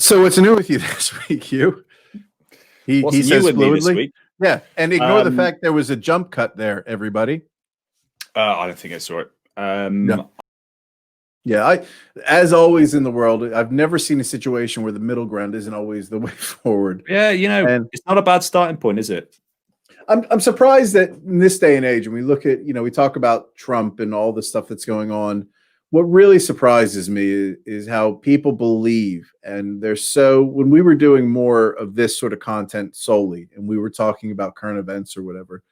So what's new with you this week, Hugh? He says fluidly. Yeah, and ignore the fact there was a jump cut there, everybody. I don't think I saw it. No. Yeah, as always in the world, I've never seen a situation where the middle ground isn't always the way forward. Yeah, it's not a bad starting point, is it? I'm surprised that in this day and age, when we look at, we talk about Trump and all the stuff that's going on, what really surprises me is how people believe, and when we were doing more of this sort of content solely, and we were talking about current events or whatever,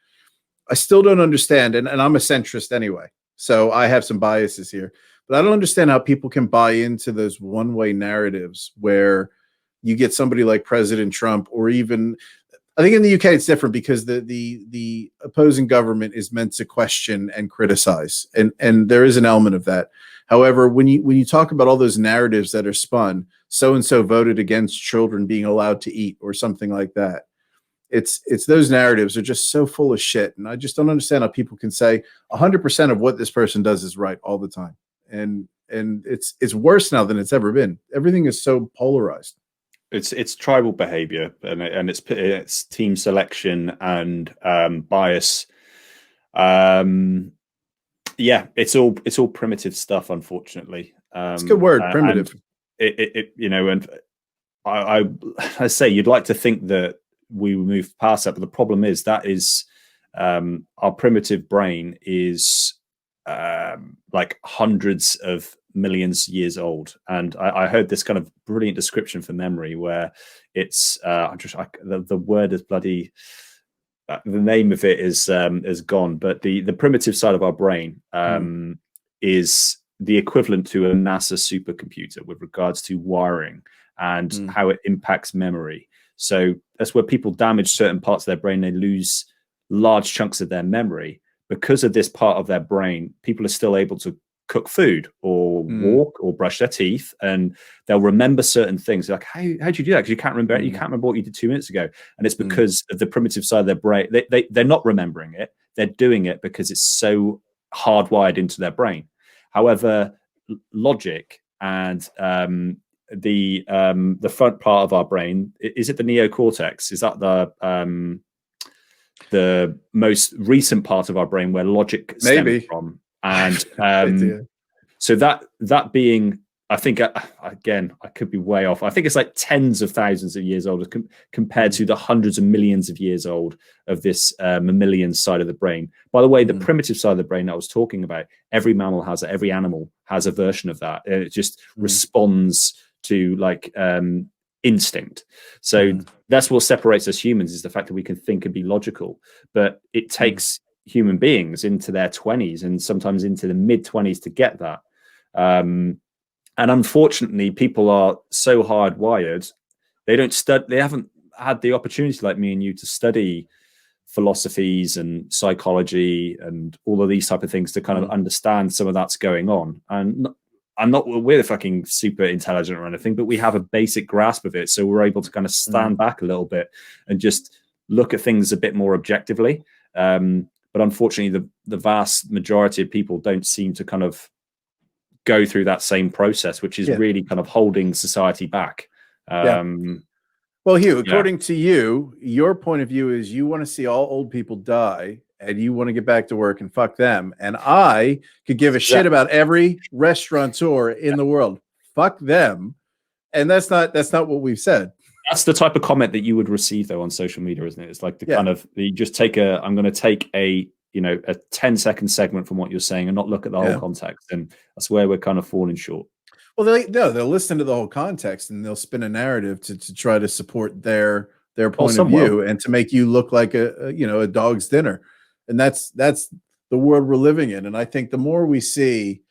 I still don't understand, and I'm a centrist anyway, so I have some biases here, but I don't understand how people can buy into those one-way narratives where you get somebody like President Trump, or even, I think in the UK it's different because the opposing government is meant to question and criticize, and there is an element of that. However, when you talk about all those narratives that are spun, so and so voted against children being allowed to eat or something like that, it's those narratives are just so full of shit, and I just don't understand how people can say 100% of what this person does is right all the time, and it's worse now than it's ever been. Everything is so polarized. It's tribal behavior, and it's team selection and bias. Yeah, it's all primitive stuff, unfortunately. It's a good word, primitive. And I say you'd like to think that we move past that, but the problem is that our primitive brain is like hundreds of millions years old, and I heard this kind of brilliant description for memory where it's the word is bloody. The name of it is gone, but the primitive side of our brain is the equivalent to a NASA supercomputer with regards to wiring and how it impacts memory. So that's where people damage certain parts of their brain. They lose large chunks of their memory because of this part of their brain. People are still able to cook food or walk or brush their teeth, and they'll remember certain things. Like, how'd you do that? Because you can't remember you can't remember what you did 2 minutes ago. And it's because of the primitive side of their brain. They're not remembering it, they're doing it because it's so hardwired into their brain. However, logic and the front part of our brain, is it the neocortex? Is that the most recent part of our brain where logic stems from? And so that being, I think, again, I could be way off. I think it's like tens of thousands of years old compared to the hundreds of millions of years old of this mammalian side of the brain. By the way, the primitive side of the brain that I was talking about, every mammal has it, every animal has a version of that. And it just responds to like instinct. So that's what separates us humans, is the fact that we can think and be logical. But it takes human beings into their 20s and sometimes into the mid-20s to get that. And unfortunately, people are so hardwired, they haven't had the opportunity like me and you to study philosophies and psychology and all of these type of things to kind of understand some of that's going on. And we're fucking super intelligent or anything, but we have a basic grasp of it. So we're able to kind of stand back a little bit and just look at things a bit more objectively. But unfortunately, the vast majority of people don't seem to kind of go through that same process, which is really kind of holding society back. Well, Hugh, according to you, your point of view is you want to see all old people die and you want to get back to work and fuck them. And I could give a shit about every restaurateur in the world. Fuck them. And that's not what we've said. That's the type of comment that you would receive though on social media, isn't it? It's like the kind of, you just I'm going to take a 10-second segment from what you're saying and not look at the whole context. And that's where we're kind of falling short. Well, they'll listen to the whole context and they'll spin a narrative to try to support their point of view and to make you look like a dog's dinner. And that's the world we're living in. And I think the more we see,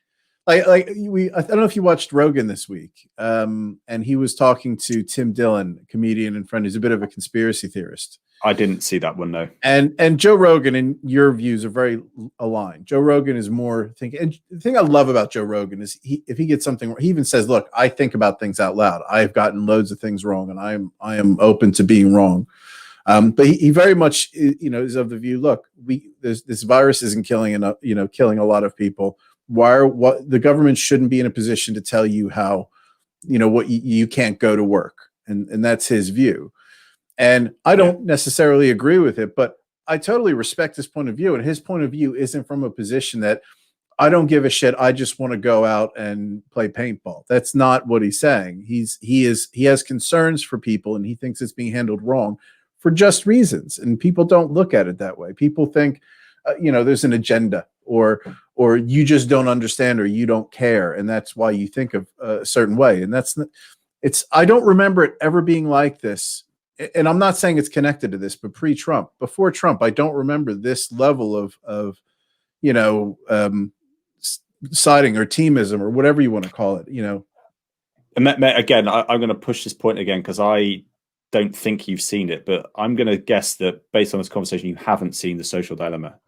I don't know if you watched Rogan this week, and he was talking to Tim Dillon, a comedian and friend who's a bit of a conspiracy theorist. I didn't see that one, no. And Joe Rogan and your views are very aligned. Joe Rogan is more thinking. And the thing I love about Joe Rogan is if he gets something wrong, he even says, "Look, I think about things out loud. I've gotten loads of things wrong, and I am open to being wrong." But he very much, is of the view. Look, this virus isn't killing a lot of people. The government shouldn't be in a position to tell you how what you can't go to work, and that's his view. And I don't necessarily agree with it, but I totally respect his point of view. And his point of view isn't from a position that I don't give a shit, I just want to go out and play paintball. That's not what he's saying. He has concerns for people, and he thinks it's being handled wrong for just reasons. And people don't look at it that way. People think, there's an agenda, or you just don't understand, or you don't care, and that's why you think of a certain way. And I don't remember it ever being like this. And I'm not saying it's connected to this, but pre-Trump, before Trump, I don't remember this level of siding or teamism or whatever you want to call it. And again, I'm going to push this point again because I don't think you've seen it, but I'm going to guess that based on this conversation, you haven't seen The Social Dilemma.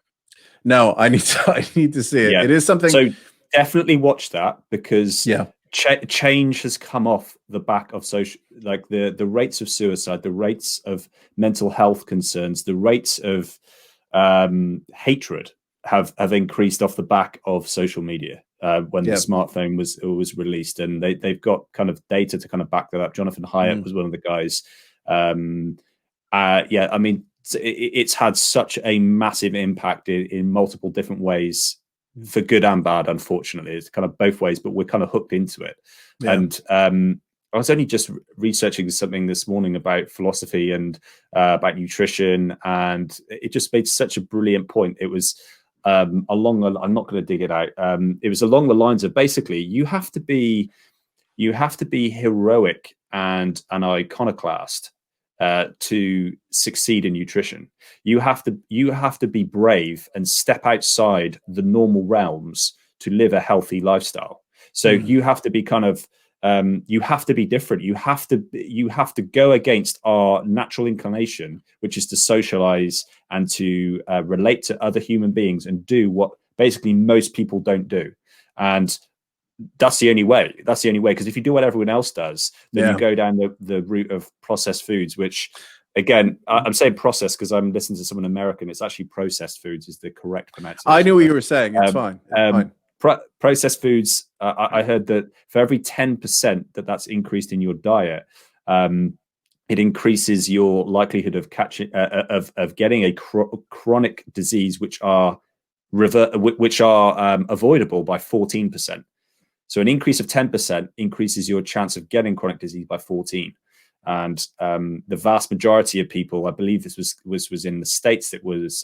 No, I need to see it. Yeah. It is something. So definitely watch that, because change has come off the back of social, like the rates of suicide, the rates of mental health concerns, the rates of hatred have increased off the back of social media when the smartphone was released, and they've got kind of data to kind of back that up. Jonathan Haidt was one of the guys. I mean, it's had such a massive impact in multiple different ways, for good and bad. Unfortunately, it's kind of both ways, but we're kind of hooked into it. And I was only just researching something this morning about philosophy and about nutrition, and it just made such a brilliant point. It was I'm not going to dig it out. It was along the lines of, basically, you have to be heroic and an iconoclast to succeed in nutrition. You have to be brave and step outside the normal realms to live a healthy lifestyle. So you have to be kind of you have to be different. You have to go against our natural inclination, which is to socialize and to relate to other human beings and do what basically most people don't do. And that's the only way. Because if you do what everyone else does, then you go down the route of processed foods, which, again, I'm saying processed because I'm listening to someone American. It's actually processed foods is the correct pronunciation. I knew what you were saying. It's fine. Processed foods. I heard that for every 10% that's increased in your diet, it increases your likelihood of catching of getting a chronic disease, which are avoidable by 14%. So an increase of 10% increases your chance of getting chronic disease by 14. And the vast majority of people, I believe this was in the States that was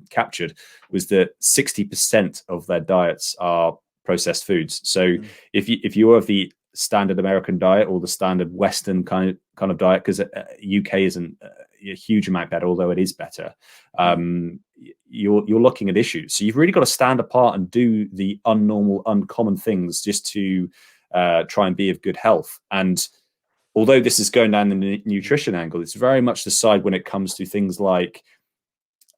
captured, was that 60% of their diets are processed foods. So if you're of the standard American diet or the standard Western kind of diet, because UK isn't a huge amount better, although it is better, you're looking at issues. So you've really got to stand apart and do the uncommon things just to try and be of good health. And although this is going down the nutrition angle, it's very much the side when it comes to things like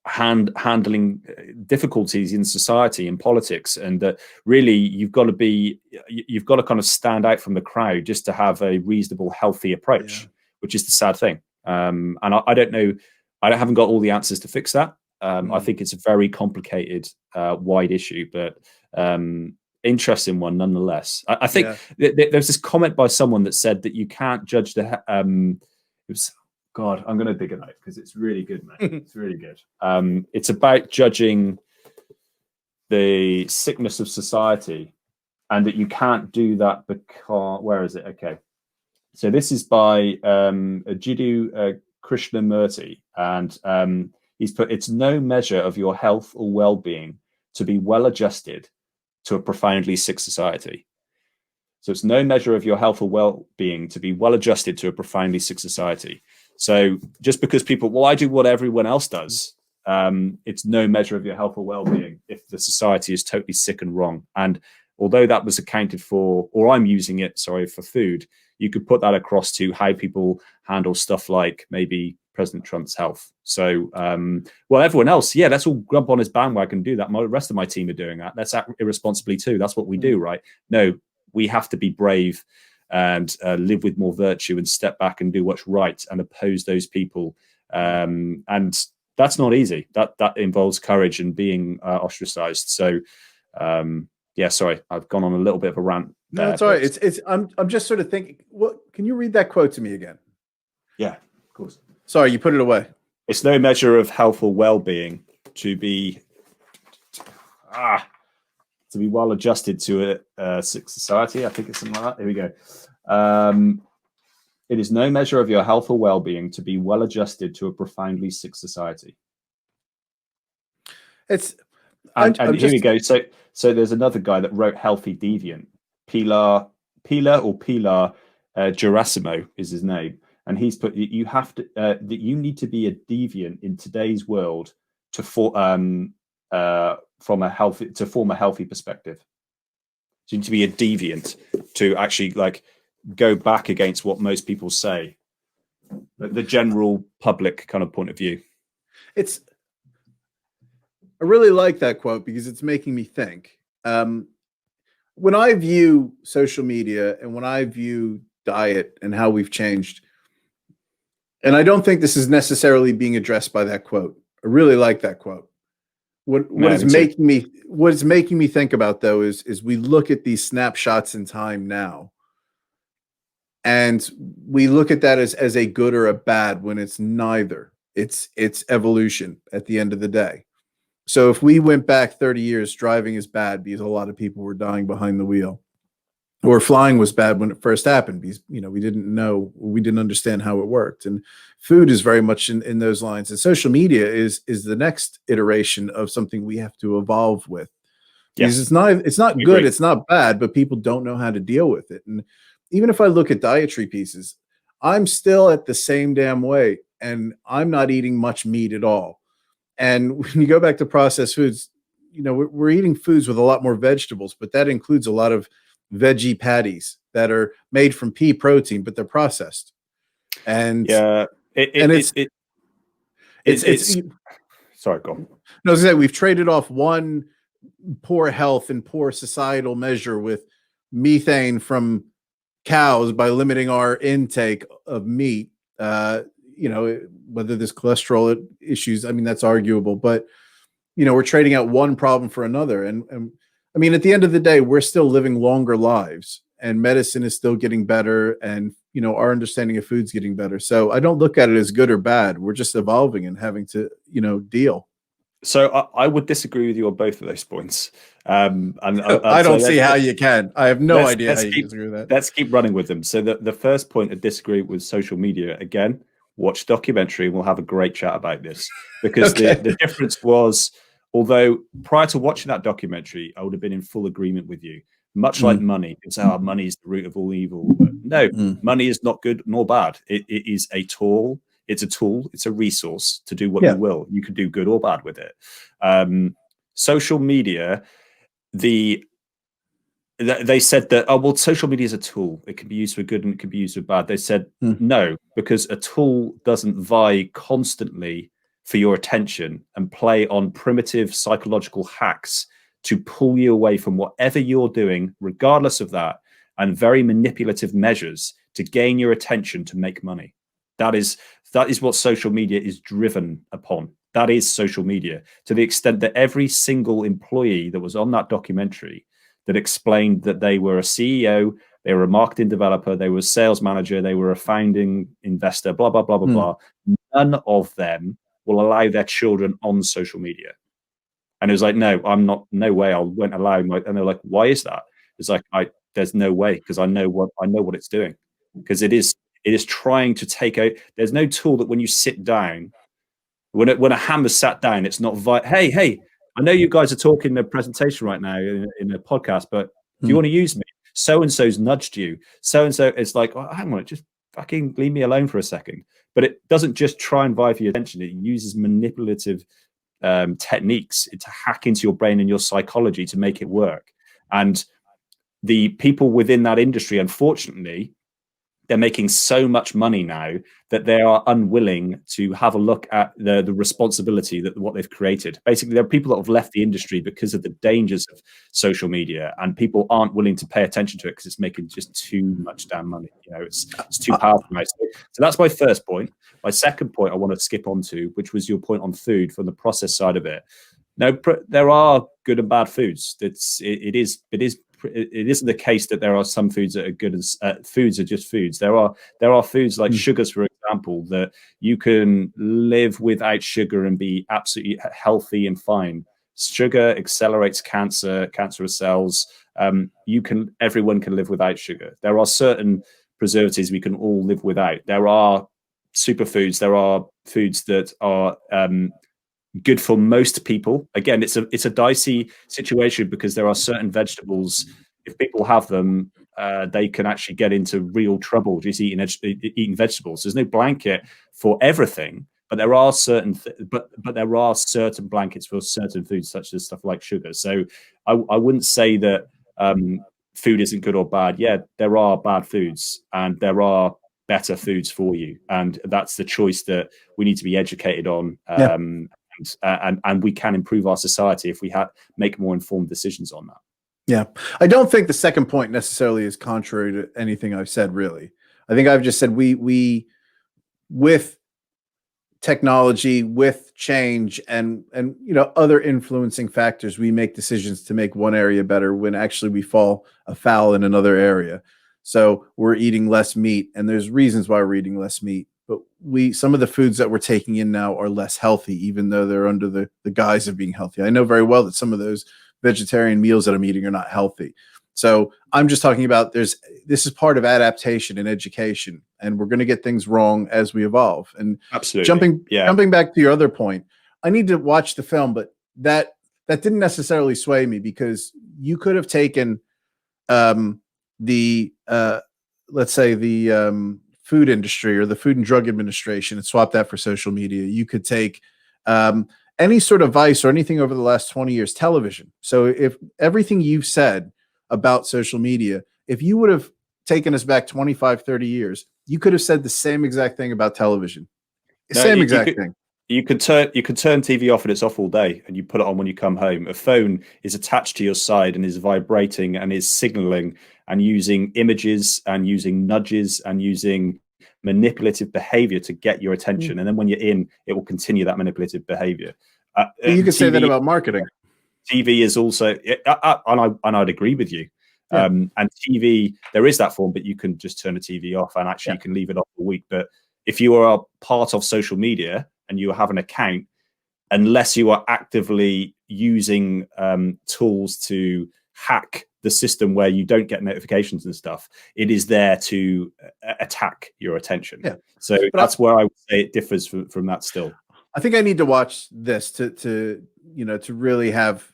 handling difficulties in society and politics, and that really you've got to kind of stand out from the crowd just to have a reasonable, healthy approach, which is the sad thing. And I don't know, I haven't got all the answers to fix that. I think it's a very complicated, wide issue, but interesting one nonetheless. I think there's this comment by someone that said that you can't judge the it was, God, I'm going to dig it out because it's really good, man. It's really good. It's about judging the sickness of society, and that you can't do that because, where is it? Okay. So this is by Jiddu Krishnamurti, and he's put, it's no measure of your health or well-being to be well adjusted to a profoundly sick society. So it's no measure of your health or well-being to be well adjusted to a profoundly sick society. So just because people, well, I do what everyone else does, it's no measure of your health or well-being if the society is totally sick and wrong. And although that was accounted for, or I'm using it, sorry, for food, you could put that across to how people handle stuff like maybe President Trump's health. So, well, everyone else, let's all jump on his bandwagon and do that. The rest of my team are doing that. Let's act irresponsibly too. That's what we do, right? No, we have to be brave and live with more virtue and step back and do what's right and oppose those people. And that's not easy. That involves courage and being ostracized. So, sorry, I've gone on a little bit of a rant No, it's all right. I'm just sort of thinking, what, can you read that quote to me again? Yeah, of course. Sorry, you put it away. It's no measure of health or well-being to be well adjusted to a sick society. I think it's something like that. Here we go. It is no measure of your health or well-being to be well adjusted to a profoundly sick society. Here we go. So there's another guy that wrote Healthy Deviant. Pilar Gerasimo is his name, and he's put you have to that you need to be a deviant in today's world to form a healthy perspective. So you need to be a deviant to actually like go back against what most people say, the general public kind of point of view. I really like that quote because it's making me think. When I view social media and when I view diet and how we've changed, and I don't think this is necessarily being addressed by that quote. I really like that quote. What is making me think about though is we look at these snapshots in time now, and we look at that as a good or a bad when it's neither. It's evolution at the end of the day. So if we went back 30 years, driving is bad because a lot of people were dying behind the wheel, or flying was bad when it first happened because we didn't understand how it worked. And food is very much in those lines. And social media is the next iteration of something we have to evolve with. Because it's not good, it's not bad, but people don't know how to deal with it. And even if I look at dietary pieces, I'm still at the same damn way, and I'm not eating much meat at all. And when you go back to processed foods, we're eating foods with a lot more vegetables, but that includes a lot of veggie patties that are made from pea protein, but they're processed. And it's sorry, go on. No, as I said, we've traded off one poor health and poor societal measure with methane from cows by limiting our intake of meat. Whether there's cholesterol issues, I mean, that's arguable, but we're trading out one problem for another. And I mean, at the end of the day, we're still living longer lives, and medicine is still getting better, and our understanding of food's getting better. So I don't look at it as good or bad. We're just evolving and having to deal. So I would disagree with you on both of those points. And I don't see how you can. I have no idea how you disagree with that. Let's keep running with them. So the first point of disagree with social media, again, watch documentary and we'll have a great chat about this. Because the difference was, although prior to watching that documentary, I would have been in full agreement with you. Much like money, it's money is the root of all evil. But no, money is not good nor bad. It is a tool. It's a tool. It's a resource to do what you will. You can do good or bad with it. Social media, they said that, social media is a tool. It can be used for good and it can be used for bad. They said no, because a tool doesn't vie constantly for your attention and play on primitive psychological hacks to pull you away from whatever you're doing, regardless of that, and very manipulative measures to gain your attention to make money. That is what social media is driven upon. That is social media, to the extent that every single employee that was on that documentary that explained that they were a CEO, they were a marketing developer, they were a sales manager, they were a founding investor, blah, blah, blah, blah, blah. None of them will allow their children on social media. And it was like, no way, I won't allow my, and they're like, why is that? It's like, there's no way, because I know what it's doing. Because it is trying to take out, there's no tool that when you sit down, when a hammer's sat down, it's not, hey, I know you guys are talking in a presentation right now in a podcast, but do you want to use me? So-and-so's nudged you. So-and-so, it's like, hang on, just fucking leave me alone for a second. But it doesn't just try and vie for your attention. It uses manipulative techniques to hack into your brain and your psychology to make it work. And the people within that industry, unfortunately, they're making so much money now that they are unwilling to have a look at the responsibility that what they've created. Basically, there are people that have left the industry because of the dangers of social media, and people aren't willing to pay attention to it because it's making just too much damn money. It's too powerful. So that's my first point. My second point I want to skip on to, which was your point on food from the process side of it. Now, there are good and bad foods. It is it isn't the case that there are some foods that are good as foods are just foods. There are foods like sugars, for example, that you can live without sugar and be absolutely healthy and fine. Sugar accelerates cancerous cells. Everyone can live without sugar. There are certain preservatives we can all live without. There are superfoods. There are foods that are good for most people. Again, it's a dicey situation because there are certain vegetables, if people have them, they can actually get into real trouble just eating vegetables. There's no blanket for everything, but there are certain but there are certain blankets for certain foods, such as stuff like sugar. So I wouldn't say that food isn't good or bad. Yeah, there are bad foods and there are better foods for you, and that's the choice that we need to be educated on. And we can improve our society if we make more informed decisions on that. Yeah, I don't think the second point necessarily is contrary to anything I've said. Really, I think I've just said we with technology, with change, and other influencing factors, we make decisions to make one area better when actually we fall afoul in another area. So we're eating less meat, and there's reasons why we're eating less meat. But some of the foods that we're taking in now are less healthy, even though they're under the guise of being healthy. I know very well that some of those vegetarian meals that I'm eating are not healthy. So I'm just talking about this is part of adaptation and education, and we're going to get things wrong as we evolve. And absolutely, jumping back to your other point, I need to watch the film, but that didn't necessarily sway me, because you could have taken let's say the food industry or the Food and Drug Administration and swap that for social media. You could take any sort of vice or anything over the last 20 years, television. So if everything you've said about social media, if you would have taken us back 25, 30 years, you could have said the same exact thing about television. Same exact thing. You could turn TV off and it's off all day, and you put it on when you come home. A phone is attached to your side and is vibrating and is signaling and using images and using nudges and using manipulative behavior to get your attention. And then when you're in, it will continue that manipulative behavior. You could say that about marketing. TV is also, and I'd agree with you. Yeah. And TV, there is that form, but you can just turn the TV off, and actually you can leave it off a week. But if you are part of social media and you have an account, unless you are actively using tools to hack the system where you don't get notifications and stuff, it is there to attack your attention. Yeah. So that's where I would say it differs from that still. I think I need to watch this to really have.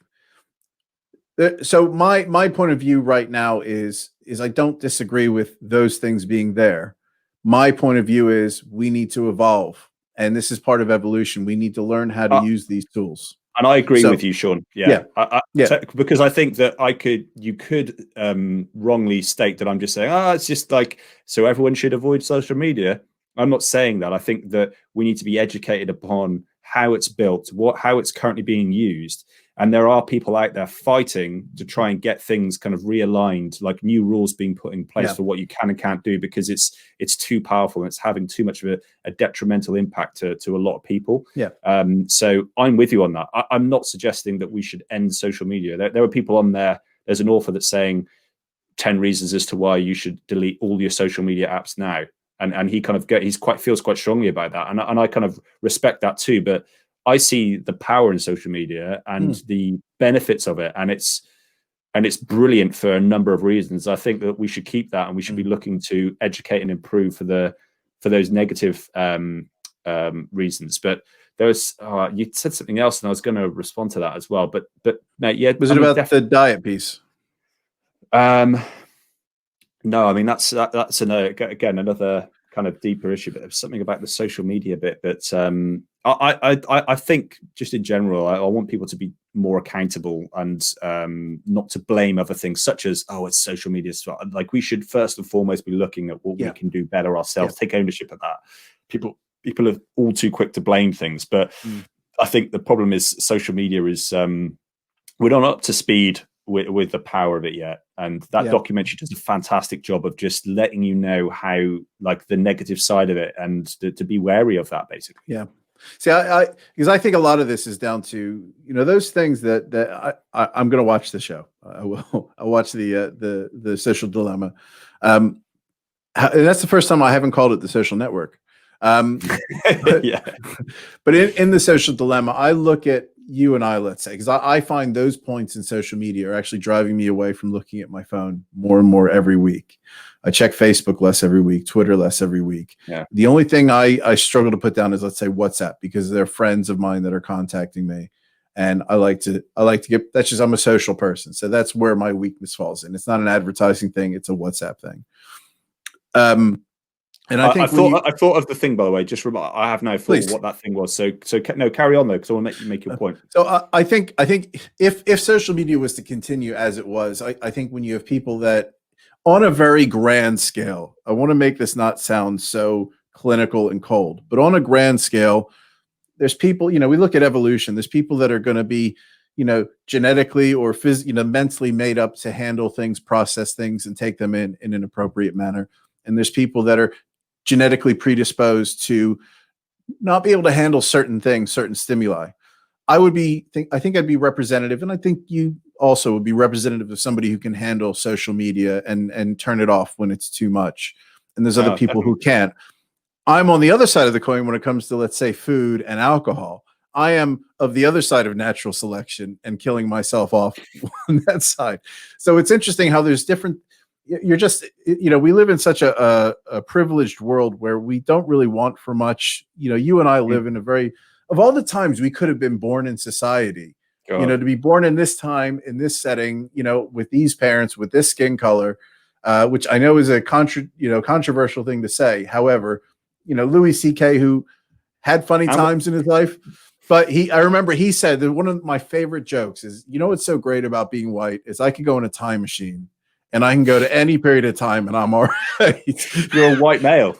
So my point of view right now is I don't disagree with those things being there. My point of view is we need to evolve, and this is part of evolution. We need to learn how to use these tools. And I agree with you, Sean. Yeah. Because I think that you could wrongly state that I'm just saying, it's just like, so everyone should avoid social media. I'm not saying that. I think that we need to be educated upon how it's built, how it's currently being used. And there are people out there fighting to try and get things kind of realigned, like new rules being put in place for what you can and can't do, because it's too powerful and it's having too much of a detrimental impact to a lot of people. Yeah. So I'm with you on that. I'm not suggesting that we should end social media. There are people on there. There's an author that's saying 10 reasons as to why you should delete all your social media apps now. And he kind of feels quite strongly about that. And I kind of respect that too. But I see the power in social media and the benefits of it, and it's brilliant for a number of reasons. I think that we should keep that, and we should be looking to educate and improve for those negative reasons. But there's you said something else, and I was going to respond to that as well. But mate, yeah, was it about the diet piece? No, I mean that's again another kind of deeper issue, but there's something about the social media bit that I think just in general, I want people to be more accountable and not to blame other things, such as it's social media. Like we should first and foremost be looking at what we can do better ourselves, take ownership of that. People are all too quick to blame things, but I think the problem is social media is we're not up to speed with the power of it yet, and that documentary does a fantastic job of just letting you know how, like, the negative side of it, and to be wary of that, basically. See, because I think a lot of this is down to, those things that I'm going to watch the show. I will. I'll watch the Social Dilemma, and that's the first time I haven't called it the Social Network. But, Yeah. But in the Social Dilemma, I look at you and I, let's say, because I find those points in social media are actually driving me away from looking at my phone more and more every week. I check Facebook less every week, Twitter less every week. Yeah. The only thing I struggle to put down is, let's say, WhatsApp, because they're friends of mine that are contacting me. And I like to get, that's just, I'm a social person. So that's where my weakness falls in. It's not an advertising thing. It's a WhatsApp thing. And I think I thought of the thing, by the way. Just I have no thought of what that thing was. So no, carry on though, because I want to make your point. So I think if social media was to continue as it was, I think when you have people that, on a very grand scale, I want to make this not sound so clinical and cold, but on a grand scale, there's people, we look at evolution. There's people that are going to be, genetically or mentally made up to handle things, process things, and take them in an appropriate manner. And there's people that are genetically predisposed to not be able to handle certain things, certain stimuli. I think I'd be representative, and I think you also would be representative of somebody who can handle social media and turn it off when it's too much. And there's other people who can't. I'm on the other side of the coin when it comes to, let's say, food and alcohol. I am of the other side of natural selection and killing myself off on that side. So it's interesting how there's different. You're just, we live in such a privileged world where we don't really want for much. You and I live in of all the times we could have been born in society, to be born in this time, in this setting, with these parents, with this skin color, which I know is a controversial thing to say. However, Louis C.K., who had funny times in his life, but I remember he said that one of my favorite jokes is, what's so great about being white is I could go in a time machine and I can go to any period of time and I'm all right. You're a white male.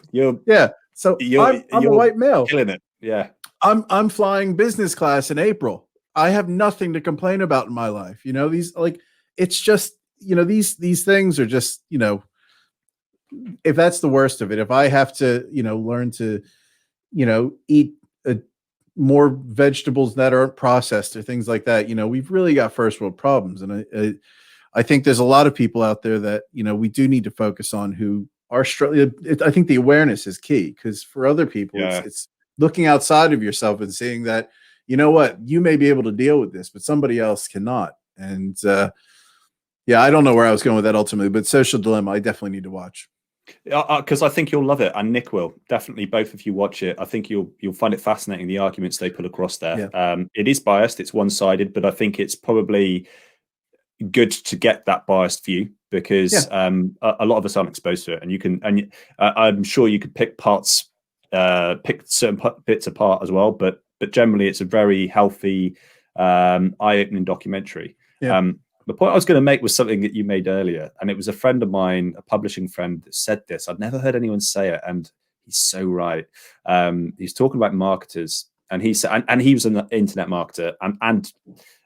So I'm a white male. Killing it. Yeah. I'm flying business class in April. I have nothing to complain about in my life. It's just, these things are just, if that's the worst of it, if I have to, learn to, eat more vegetables that aren't processed or things like that, we've really got first world problems. And I think there's a lot of people out there that, we do need to focus on who are struggling. I think the awareness is key, because for other people, it's looking outside of yourself and seeing that, you may be able to deal with this, but somebody else cannot. And I don't know where I was going with that ultimately, but Social Dilemma, I definitely need to watch. Because I think you'll love it, and Nick will definitely. Both of you watch it. I think you'll find it fascinating, the arguments they put across there. Yeah. It is biased, it's one-sided, but I think it's probably good to get that biased view, because a lot of us aren't exposed to it, and I'm sure you could pick certain bits apart as well, but generally it's a very healthy, eye-opening documentary. The point I was going to make was something that you made earlier, and it was a friend of mine, a publishing friend, that said this. I'd never heard anyone say it, and he's so right. He's talking about marketers, and he said, and he was an internet marketer, and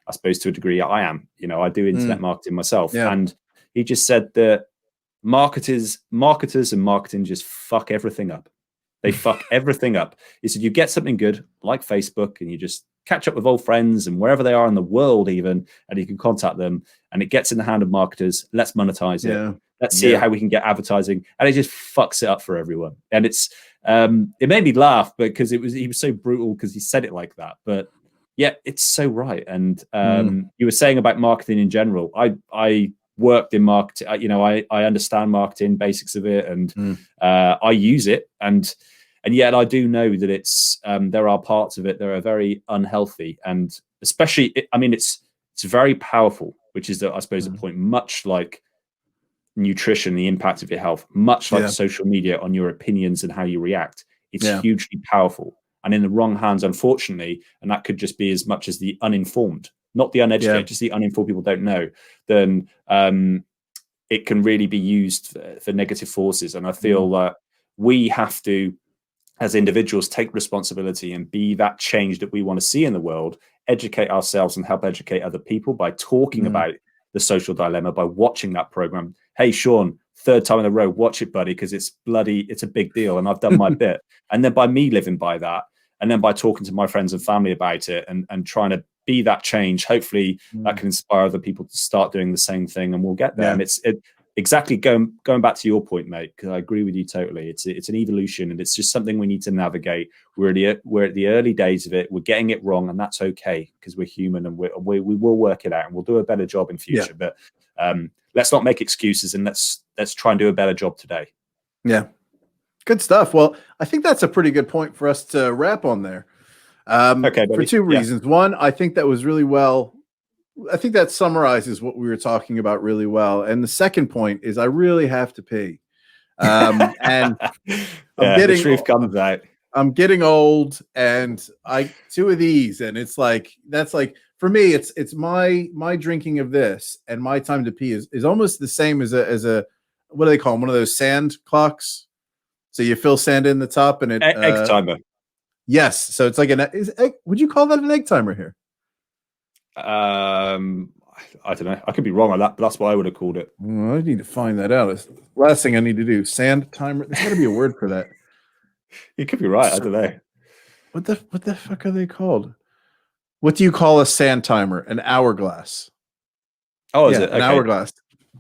I suppose to a degree I am. I do internet marketing myself, and he just said that marketers and marketing just fuck everything up. They fuck everything up. He said you get something good like Facebook, and you just catch up with old friends and wherever they are in the world even, and you can contact them, and it gets in the hand of marketers. Let's monetize it. Let's see how we can get advertising. And it just fucks it up for everyone. And it's it made me laugh because he was so brutal because he said it like that. But yeah, it's so right. And you were saying about marketing in general. I worked in marketing. I understand marketing, basics of it, and I use it. And yet I do know that it's there are parts of it that are very unhealthy, and especially, it's very powerful, which is, I suppose, a point much like nutrition, the impact of your health, much like social media on your opinions and how you react. It's hugely powerful, and in the wrong hands, unfortunately, and that could just be as much as the uninformed, not the uneducated, just the uninformed people don't know, then it can really be used for negative forces. And I feel that we have to, as individuals, take responsibility and be that change that we want to see in the world, educate ourselves and help educate other people by talking about the Social Dilemma, by watching that program. Hey, Sean, third time in a row, watch it, buddy, because it's a big deal, and I've done my bit. And then by me living by that, and then by talking to my friends and family about it and trying to be that change, hopefully that can inspire other people to start doing the same thing, and we'll get there. And it's exactly going back to your point, mate, because I agree with you totally. It's an evolution, and it's just something we need to navigate. We're at the early days of it. We're getting it wrong, and that's okay, because we're human, and we will work it out, and we'll do a better job in future. But let's not make excuses, and let's try and do a better job today. Yeah, good stuff. Well, I think that's a pretty good point for us to wrap on there. Okay, for two reasons. One, I think that was really well. I think that summarizes what we were talking about really well. And the second point is I really have to pee. And the truth comes out. I'm getting old, and two of these, and it's like, that's like, for me, it's my drinking of this and my time to pee is almost the same as a what do they call them? One of those sand clocks. So you fill sand in the top, and it egg timer. Yes. So it's like would you call that an egg timer here? I don't know. I could be wrong on that, but that's what I would have called it. Well, I need to find that out. Last thing I need to do. Sand timer. There's got to be a word for that. You could be right. I don't know. What the fuck are they called? What do you call a sand timer? An hourglass. Oh, is it? An hourglass.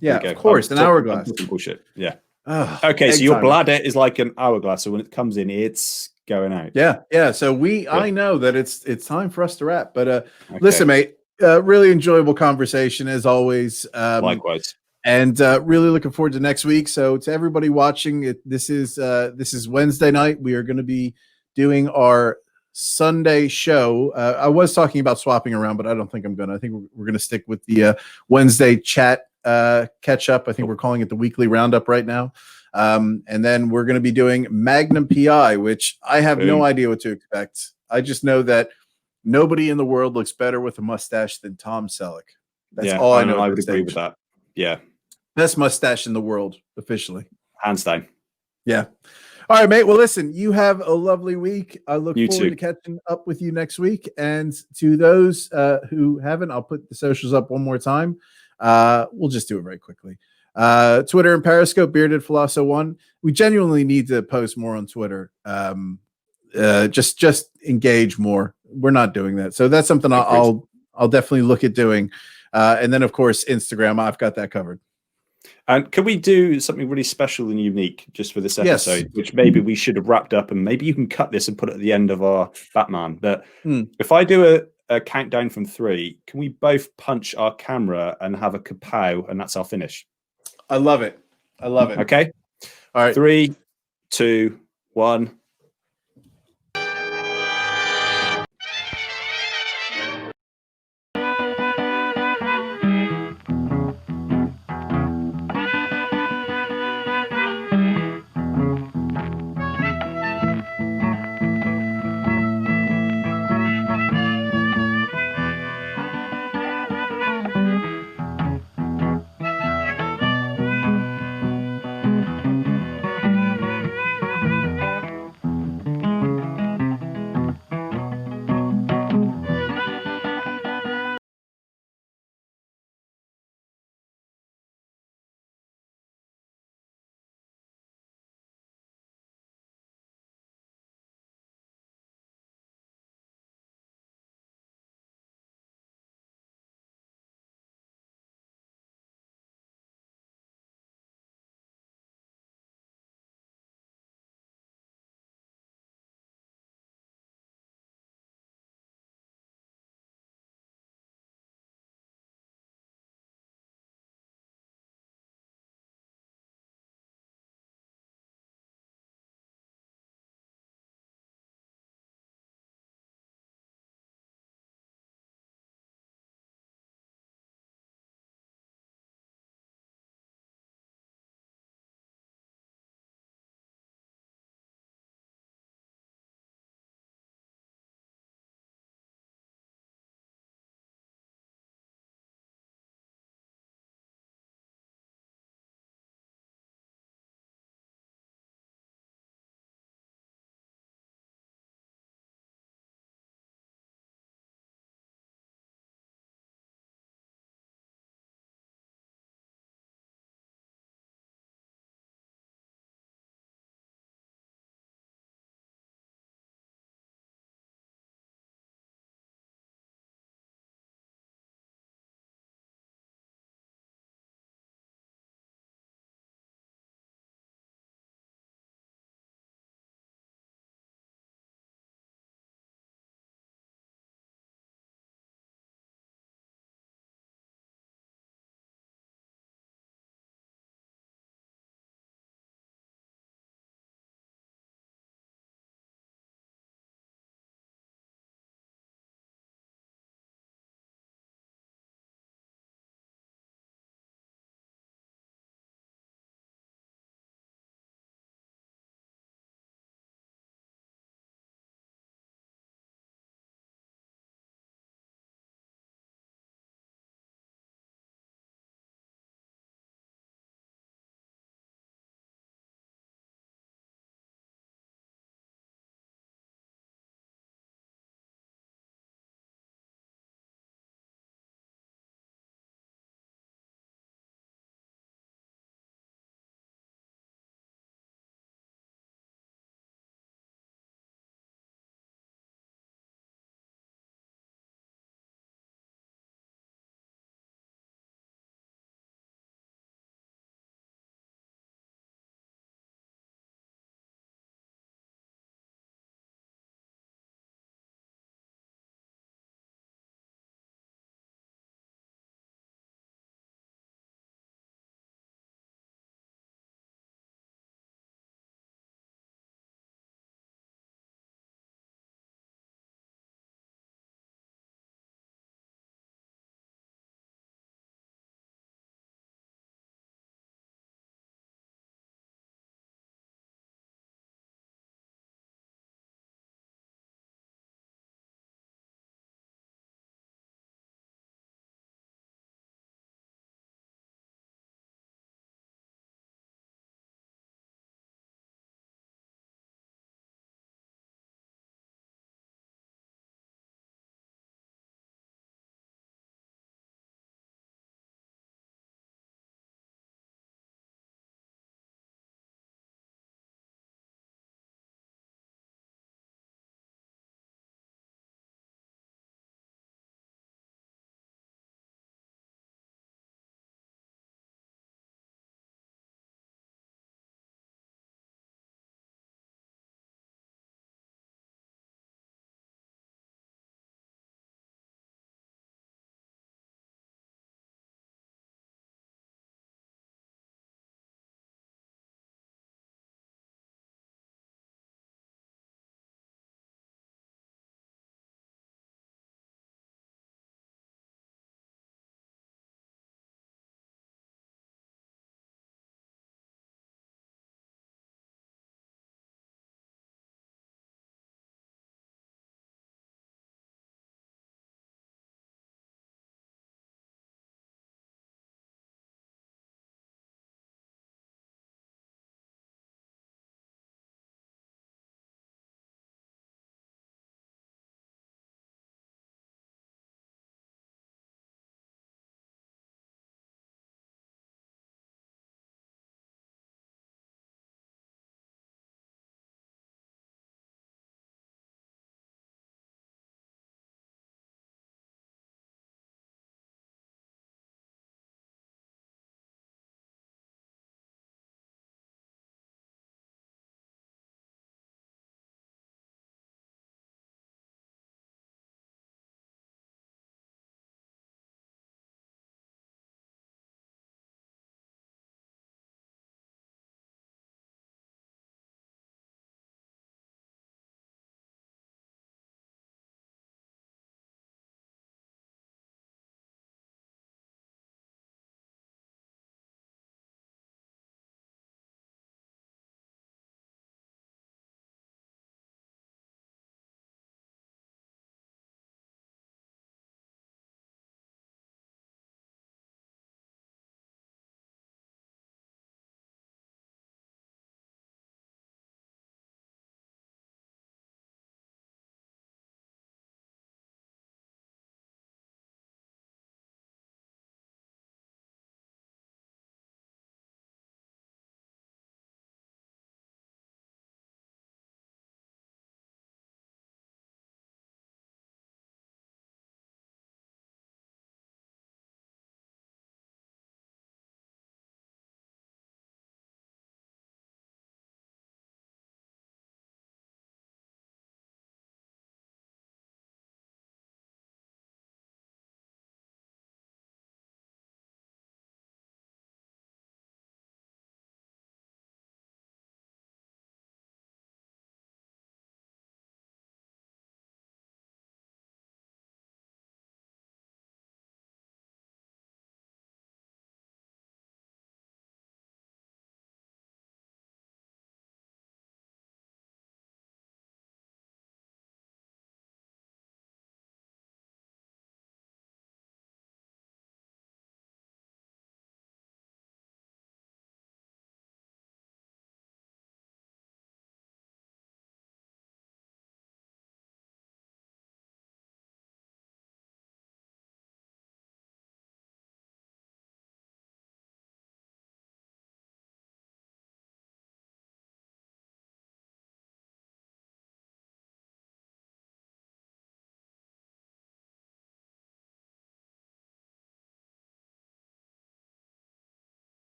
Yeah, of course, an hourglass. Bullshit. Yeah. Okay, so your bladder is like an hourglass. So when it comes in, it's going out. Yeah. So I know that it's time for us to wrap. But listen, mate, really enjoyable conversation as always. Likewise. And really looking forward to next week. So to everybody watching, this is Wednesday night. We are going to be doing our Sunday show. I was talking about swapping around, but I don't think I'm going to. I think we're going to stick with the Wednesday chat catch up. I think we're calling it the weekly roundup right now. And then we're going to be doing Magnum PI, which I have no idea what to expect. I just know that nobody in the world looks better with a mustache than Tom Selleck. That's all I know. I would agree with that. Yeah. Best mustache in the world, officially. Hands down. Yeah. All right, mate. Well, listen, you have a lovely week. I look forward to catching up with you next week. And to those who haven't, I'll put the socials up one more time. We'll just do it very quickly. Twitter and Periscope, Bearded Philoso 1. We genuinely need to post more on Twitter. Just engage more. We're not doing that. So that's something I'll definitely look at doing. And then, of course, Instagram. I've got that covered. And can we do something really special and unique just for this episode, which maybe we should have wrapped up, and maybe you can cut this and put it at the end of our Batman. But if I do a countdown from 3, can we both punch our camera and have a kapow, and that's our finish? I love it. Okay. All right. 3, 2, 1.